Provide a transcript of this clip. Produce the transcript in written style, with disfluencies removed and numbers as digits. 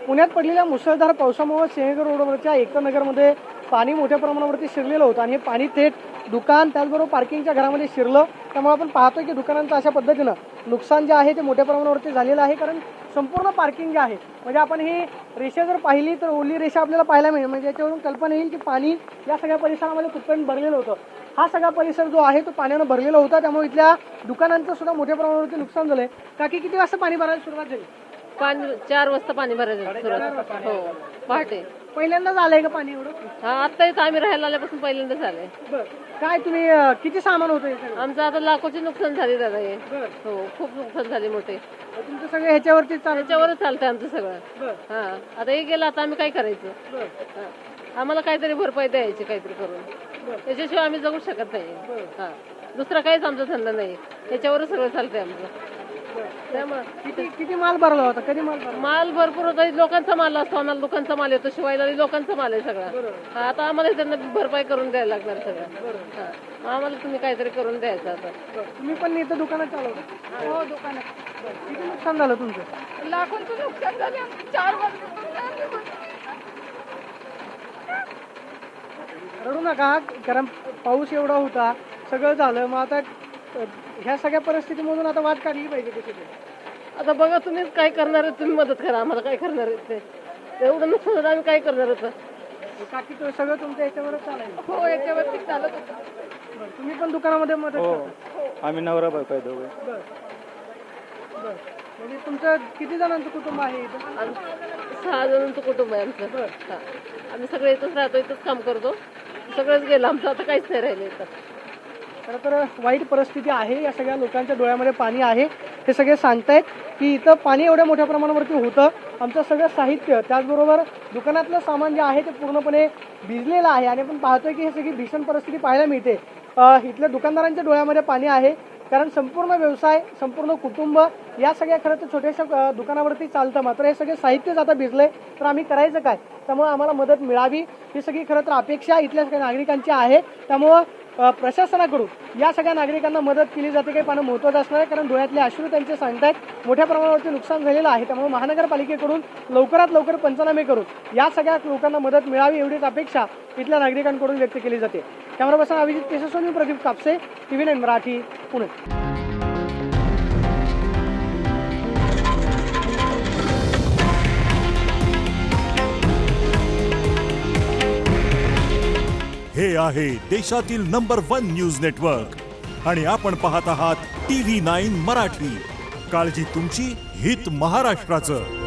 पुण्यात पडलेल्या मुसळधार पावसामुळे सिंहगड रोडवरच्या एकता नगरमध्ये पाणी मोठ्या प्रमाणावरती शिरलेलं होतं आणि हे पाणी थेट दुकान त्याचबरोबर पार्किंगच्या घरामध्ये शिरलं. त्यामुळे आपण पाहतोय की दुकानांचं अशा पद्धतीनं नुकसान जे आहे ते मोठ्या प्रमाणावरती झालेलं आहे. कारण संपूर्ण पार्किंग जे आहे म्हणजे आपण ही रेषा जर पाहिली तर ओली रेषा आपल्याला पाहायला मिळेल. म्हणजे याच्यावरून कल्पना येईल की पाणी या सगळ्या परिसरामध्ये कुठपर्यंत भरलेलं होतं. हा सगळा परिसर जो आहे तो पाण्यानं भरलेला होता. त्यामुळे इथल्या दुकानांचं सुद्धा मोठ्या प्रमाणावरती नुकसान झालंय. काकी किती वाजता पाणी भरायला सुरुवात झाली? 4 वाजता पाणी भरायचं सुरुवात. हो पहाटे. पहिल्यांदाच आलंय का पाणी एवढं? हा आता इथं आम्ही राहायला आल्यापासून पहिल्यांदाच आलंय. बरं. काय तुम्ही किती सामान होतं हे सगळं? आमचं आता लाखोची नुकसान झाली दादा हे. बरं. हो खूप नुकसान झाले मोठे. तुमचं सगळं ह्याच्यावरती चालू? त्याच्यावरच चालतंय आमचं सगळं. बरं. हा आता हे गेलं आता आम्ही काय करायचं? बरं. हा. आम्हाला काहीतरी भरपाई द्यायची काहीतरी करून. बरं. त्याच्याशिवाय आम्ही जगू शकत नाही. बरं. हा दुसरा काहीच आमचा धंदा नाही. त्याच्यावरच सगळं चालतंय आमचं. त्यामुळे किती किती माल भरला होता? कधी माल भरला? माल भरपूर होता. लोकांचा माल असतो. आम्हाला लोकांचा माल येतो. शिवायला लोकांचा माल आहे सगळा. बरोबर. आता आम्हाला त्यांना भरपाई करून द्यायला लागणार सगळं. बरोबर. हा. आम्हाला तुम्ही काहीतरी करून द्यायचं आता. तुम्ही पण इथं दुकानात चालवता? हो दुकानात. किती नुकसान झालं तुमचं? लाखोंचं नुकसान झालं. 4 रडू नका कारण पाऊस एवढा होता सगळं झालं. मग आता ह्या सगळ्या परिस्थितीमधून आता वाट काढली पाहिजे कशी तरी. आता बघा तुम्ही काय करणार आहे. तुम्ही मदत करा आम्हाला. काय करणार आहे ते एवढं नुकसान झालं आम्ही काय करणार होतं. काकी तो सगळं तुमच्या याच्यावरच चालायचं? हो याच्यावरती चालत होतं. बरं. तुम्ही पण दुकानामध्ये मदत करता? आम्ही नवरा बायको आहे दोघे. बरं. बरं. म्हणजे तुमचं किती जणांचं कुटुंब आहे इथं? 6 जणांचं कुटुंब आहे आमचं. हा. आम्ही सगळे इथंच राहतो. इथंच काम करतो. सगळंच गेलं आमचं. आता काहीच नाही राहिलं इथं. खरं तर वाईट परिस्थिती आहे. या सगळ्या लोकांच्या डोळ्यामध्ये पाणी आहे. हे सगळे सांगतायत की इथं पाणी एवढ्या मोठ्या प्रमाणावरती होतं. आमचं सगळं साहित्य त्याचबरोबर दुकानातलं सामान जे आहे ते पूर्णपणे भिजलेलं आहे. आणि आपण पाहतोय की ही सगळी भीषण परिस्थिती पाहायला मिळते. इथल्या दुकानदारांच्या डोळ्यामध्ये पाणी आहे. कारण संपूर्ण व्यवसाय संपूर्ण कुटुंब या सगळ्या खरं तर छोट्याशा दुकानावरती चालतं. मात्र हे सगळे साहित्यच आता भिजलंय तर आम्ही करायचं काय? त्यामुळे आम्हाला मदत मिळावी ही सगळी खरं तर अपेक्षा इथल्या सगळ्या नागरिकांची आहे. त्यामुळं प्रशासनाकडून या सगळ्या नागरिकांना मदत केली जाते काही पाहणं महत्त्वाचं असणार आहे. कारण डोळ्यातले अश्रू त्यांचे सांगतायत मोठ्या प्रमाणावरती नुकसान झालेलं आहे. त्यामुळे महानगरपालिकेकडून लवकरात लवकर पंचनामे करून या सगळ्या लोकांना मदत मिळावी एवढीच अपेक्षा इथल्या नागरिकांकडून व्यक्त केली जाते. Camera person Abhijit Keshavswami, Pradeep Kapse, TV9 Marathi, Pune. हे आहे देशातील नंबर 1 न्यूज नेटवर्क आणि आपण पाहत आहात TV9 मराठी. काळजी तुमची, हित महाराष्ट्राचं.